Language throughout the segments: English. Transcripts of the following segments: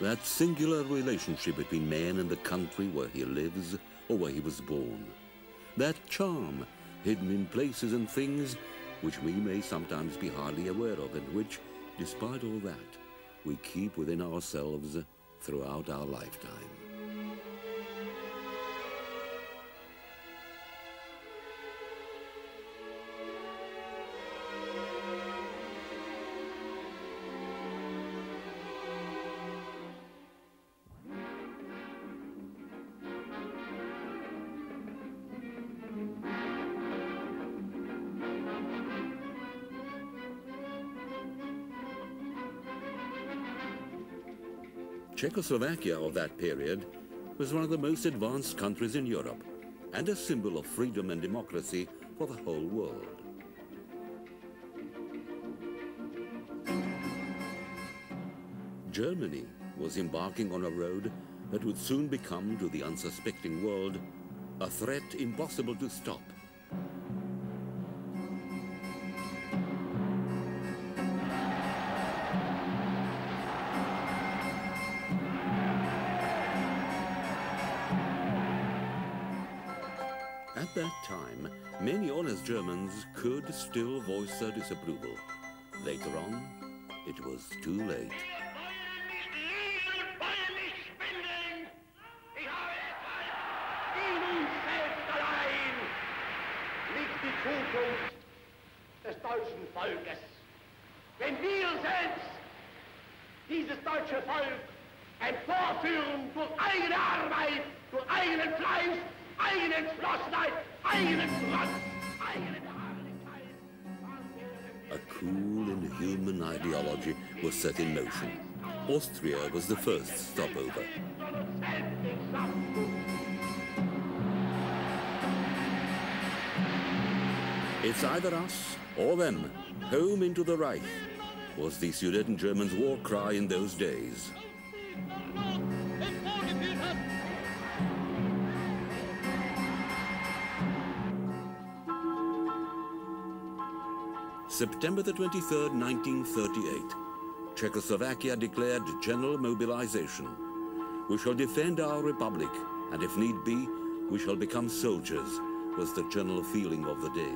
That singular relationship between man and the country where he lives or where he was born. That charm hidden in places and things which we may sometimes be hardly aware of, and which, despite all that, we keep within ourselves throughout our lifetime. Czechoslovakia of that period was one of the most advanced countries in Europe and a symbol of freedom and democracy for the whole world. Germany was embarking on a road that would soon become, to the unsuspecting world, a threat impossible to stop. At that time, many honest Germans could still voice their disapproval. Later on, it was too late. Zukunft des deutschen Volkes. Wenn wir selbst dieses deutsche Volk emporführen durch eigene Arbeit, durch eigenen Fleiß, eigene Entschlossenheit, eigenen Trotz, eigene Beharrlichkeit. A cool and human ideology was set in motion. Austria was the first stopover. It's either us or them, home into the Reich, was the Sudetengermans' war cry in those days. September the 23rd, 1938, Czechoslovakia declared general mobilization. We shall defend our republic, and if need be, we shall become soldiers, was the general feeling of the day.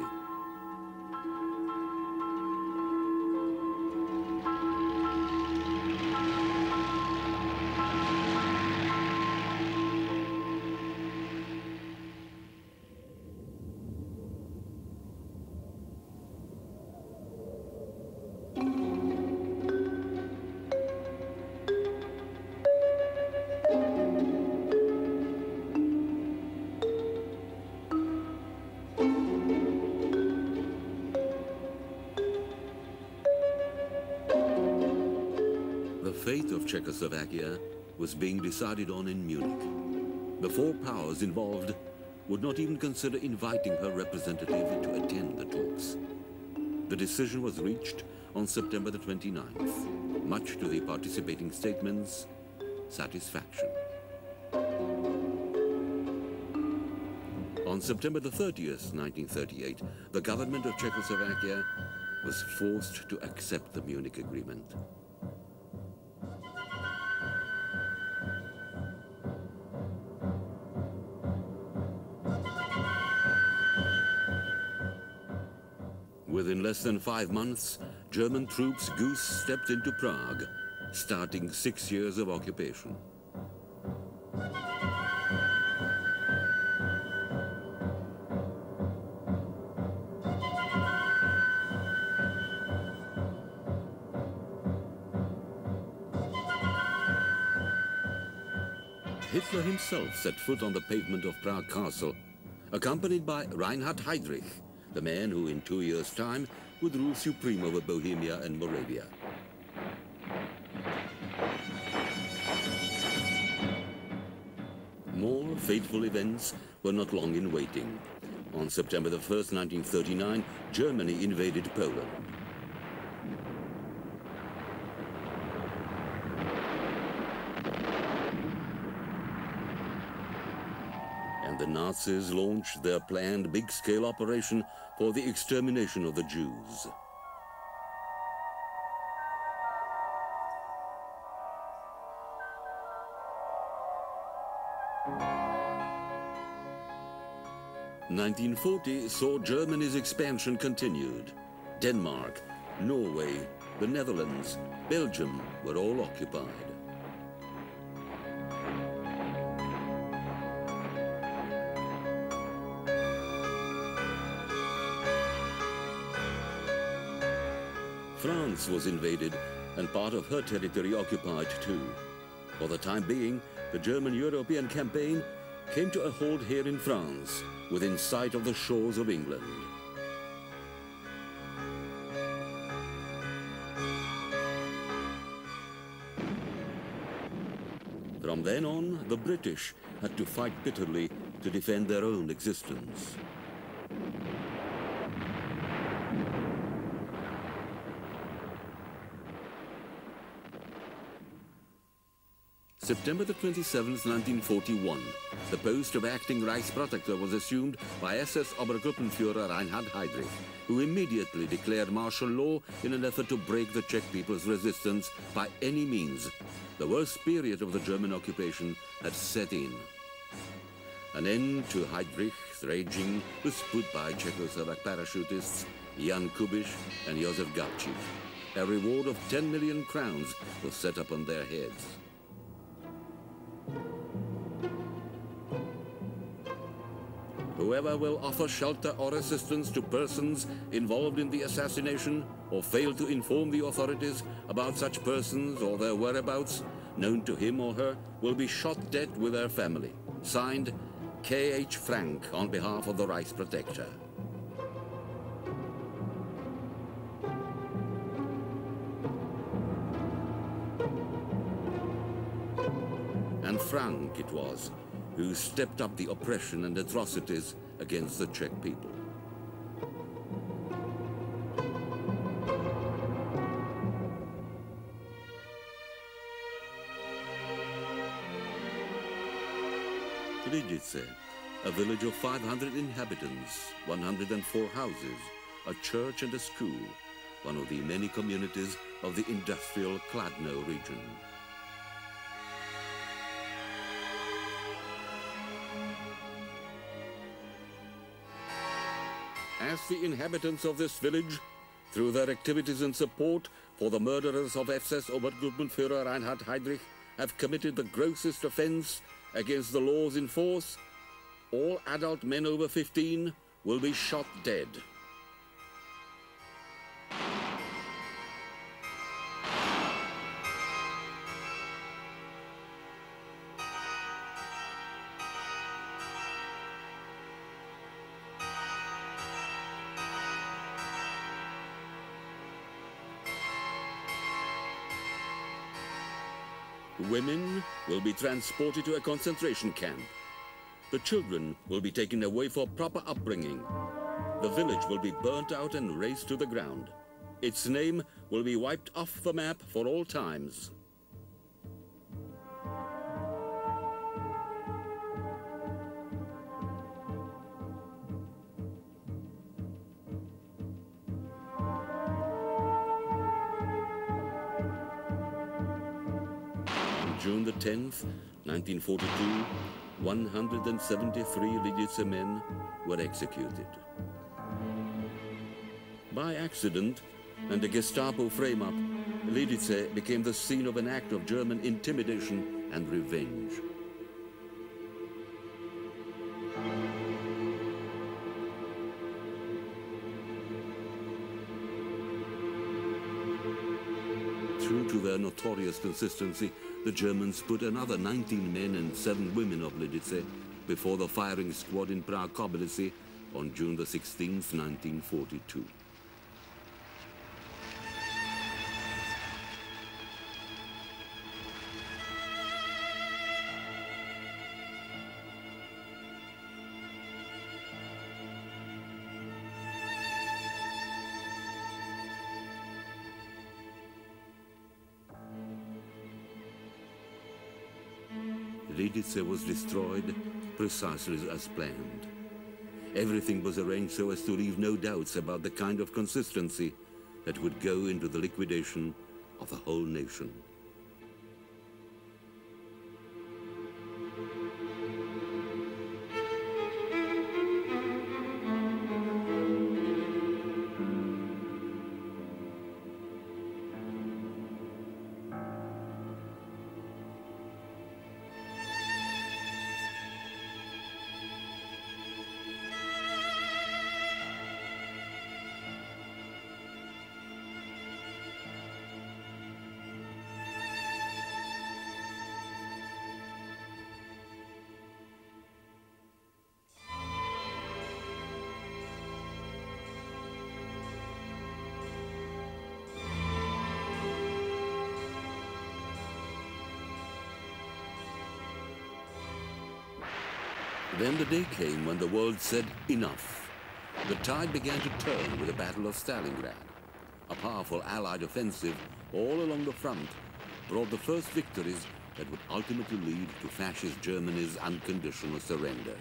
The fate of Czechoslovakia was being decided on in Munich. The four powers involved would not even consider inviting her representative to attend the talks. The decision was reached on September the 29th, much to the participating statements' satisfaction. On September the 30th, 1938, the government of Czechoslovakia was forced to accept the Munich Agreement. Within less than 5 months, German troops goose-stepped into Prague, starting 6 years of occupation. Hitler himself set foot on the pavement of Prague Castle, accompanied by Reinhard Heydrich, the man who in 2 years' time would rule supreme over Bohemia and Moravia. More fateful events were not long in waiting. On September the 1st, 1939, Germany invaded Poland. And the Nazis launched their planned big-scale operation for the extermination of the Jews. 1940 saw Germany's expansion continued. Denmark, Norway, the Netherlands, Belgium were all occupied. France was invaded and part of her territory occupied too. For the time being, the German European campaign came to a halt here in France, within sight of the shores of England. From then on, the British had to fight bitterly to defend their own existence. September the 27th, 1941, the post of acting Reichsprotector was assumed by SS Obergruppenführer Reinhard Heydrich, who immediately declared martial law in an effort to break the Czech people's resistance by any means. The worst period of the German occupation had set in. An end to Heydrich's raging was put by Czechoslovak parachutists Jan Kubiš and Josef Gabčík. A reward of 10 million crowns was set upon their heads. Whoever will offer shelter or assistance to persons involved in the assassination or fail to inform the authorities about such persons or their whereabouts known to him or her will be shot dead with their family. Signed, K.H. Frank on behalf of the Reichsprotector. And Frank it was who stepped up the oppression and atrocities against the Czech people. Lidice, a village of 500 inhabitants, 104 houses, a church and a school, one of the many communities of the industrial Kladno region. As the inhabitants of this village, through their activities and support for the murderers of SS Obergruppenführer Reinhard Heydrich, have committed the grossest offense against the laws in force, all adult men over 15 will be shot dead. Women will be transported to a concentration camp. The children will be taken away for proper upbringing. The village will be burnt out and razed to the ground. Its name will be wiped off the map for all times. June the 10th, 1942, 173 Lidice men were executed. By accident and a Gestapo frame-up, Lidice became the scene of an act of German intimidation and revenge. True to their notorious consistency, the Germans put another 19 men and 7 women of Lidice before the firing squad in Prague-Kobylisy on June the 16th, 1942. Lidice was destroyed precisely as planned. Everything was arranged so as to leave no doubts about the kind of consistency that would go into the liquidation of the whole nation. Then the day came when the world said enough. The tide began to turn with the Battle of Stalingrad. A powerful Allied offensive all along the front brought the first victories that would ultimately lead to fascist Germany's unconditional surrender.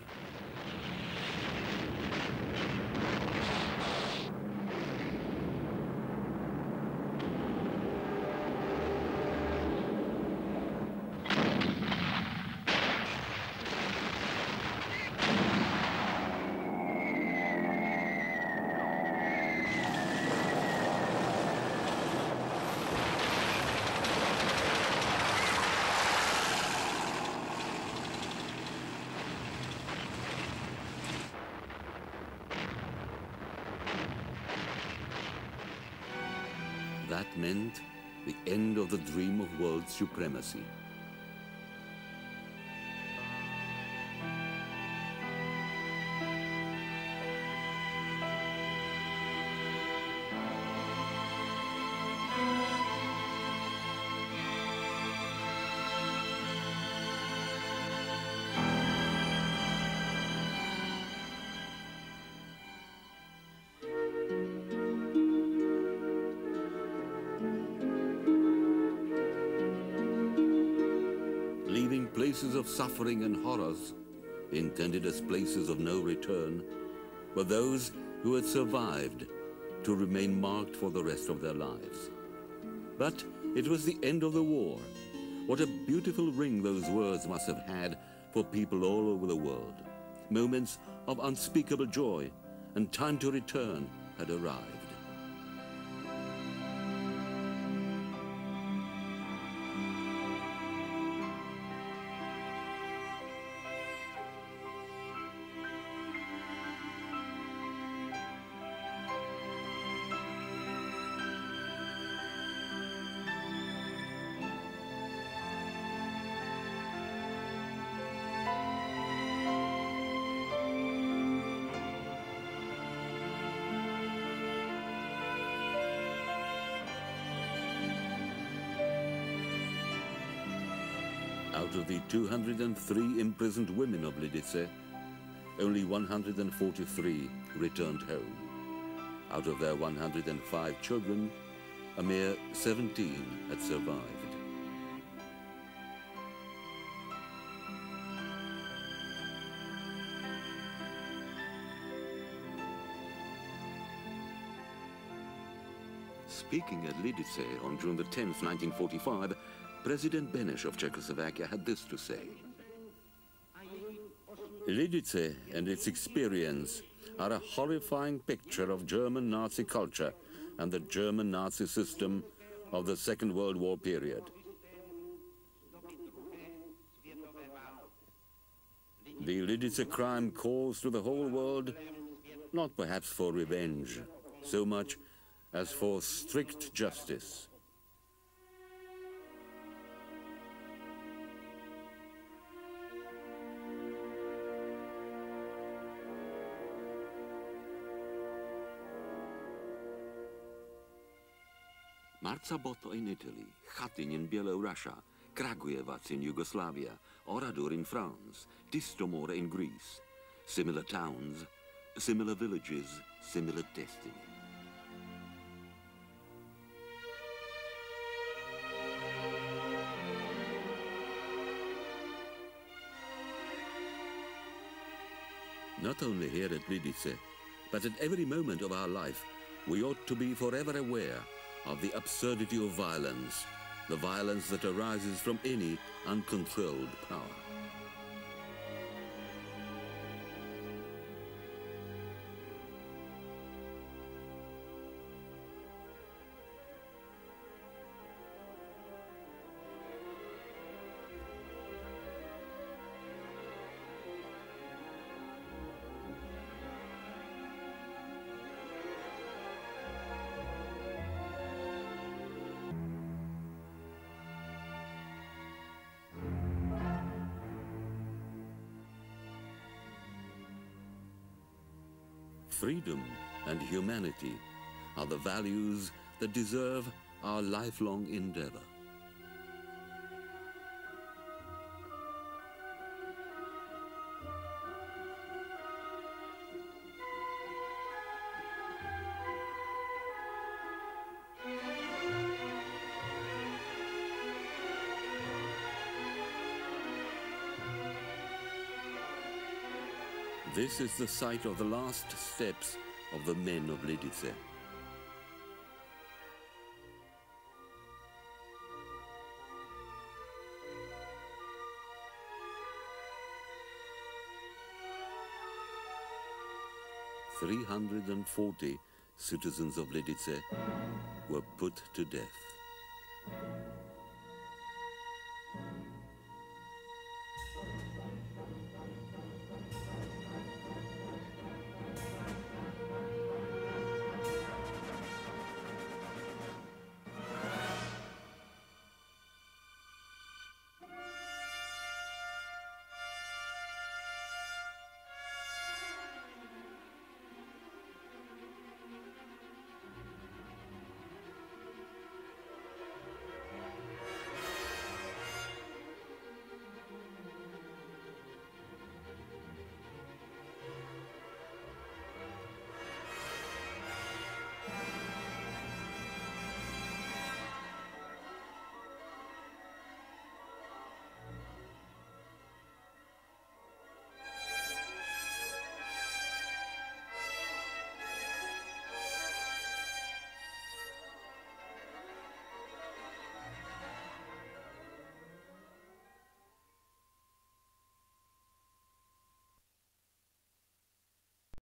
That meant the end of the dream of world supremacy. Leaving places of suffering and horrors, intended as places of no return, were those who had survived to remain marked for the rest of their lives. But it was the end of the war. What a beautiful ring those words must have had for people all over the world. Moments of unspeakable joy, and time to return had arrived. Out of the 203 imprisoned women of Lidice, only 143 returned home. Out of their 105 children, a mere 17 had survived. Speaking at Lidice on June the 10th, 1945, President Beneš of Czechoslovakia had this to say. Lidice and its experience are a horrifying picture of German Nazi culture and the German Nazi system of the Second World War period. The Lidice crime calls to the whole world, not perhaps for revenge, so much as for strict justice. Marzabotto in Italy, Chatyn in Bielorussia, Kragujevac in Yugoslavia, Oradour in France, Tistomore in Greece. Similar towns, similar villages, similar destiny. Not only here at Lidice, but at every moment of our life, we ought to be forever aware of the absurdity of violence, the violence that arises from any uncontrolled power. Freedom and humanity are the values that deserve our lifelong endeavor. This is the site of the last steps of the men of Lidice. "340 citizens of Lidice were put to death.